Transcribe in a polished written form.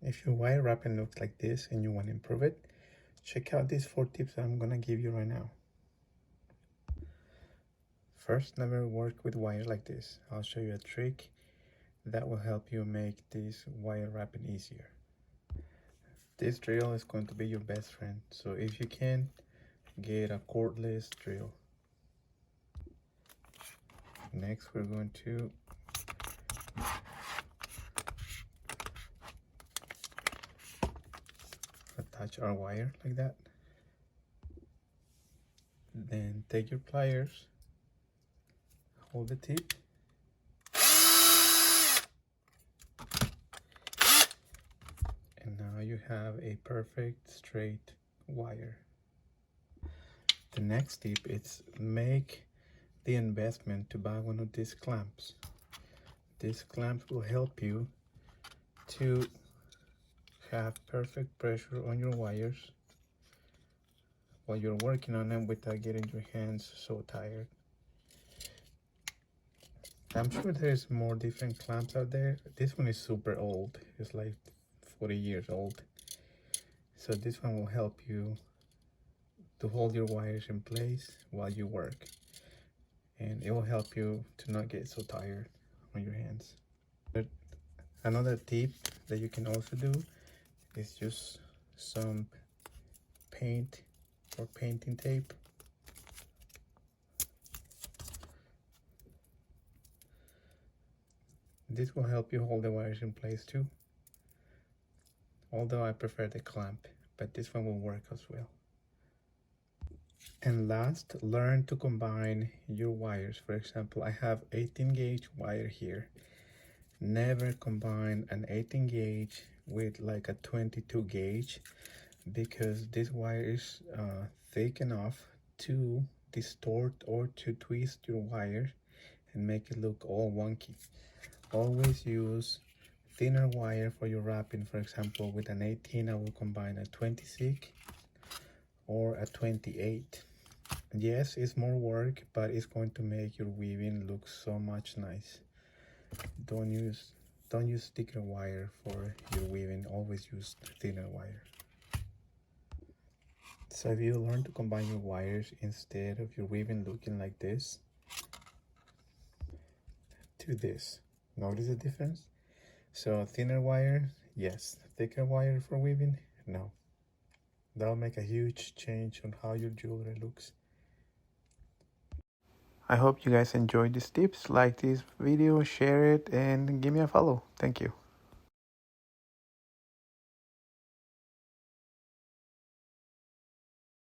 If your wire wrapping looks like this and you want to improve it, check out these 4 tips that I'm gonna give you right now. First, never work with wire like this. I'll show you a trick that will help you make this wire wrapping easier. This drill is going to be your best friend, so if you can, get a cordless drill. Next, we're going to attach our wire like that. Then take your pliers, hold the tip, and now you have a perfect straight wire. The next tip is make the investment to buy one of these clamps. These clamps will help you to have perfect pressure on your wires while you're working on them without getting your hands so tired. I'm sure there's more different clamps out there. This one is super old. It's like 40 years old. So this one will help you to hold your wires in place while you work. And it will help you to not get so tired on your hands. But another tip that you can also do is just some paint or painting tape. This will help you hold the wires in place too. Although I prefer the clamp, but this one will work as well. And last, learn to combine your wires. For example, I have 18 gauge wire here. Never combine an 18 gauge with like a 22 gauge because this wire is thick enough to distort or to twist your wire and make it look all wonky. Always use thinner wire for your wrapping. For example, with an 18, I will combine a 26 or a 28. Yes, it's more work, but it's going to make your weaving look so much nice. Don't use thicker wire for your weaving. Always use thinner wire. So if you learn to combine your wires instead of your weaving looking like this to this, notice the difference? So thinner wire, yes. Thicker wire for weaving, no. That'll make a huge change on how your jewelry looks. I hope you guys enjoyed these tips. Like this video, share it, and give me a follow. Thank you.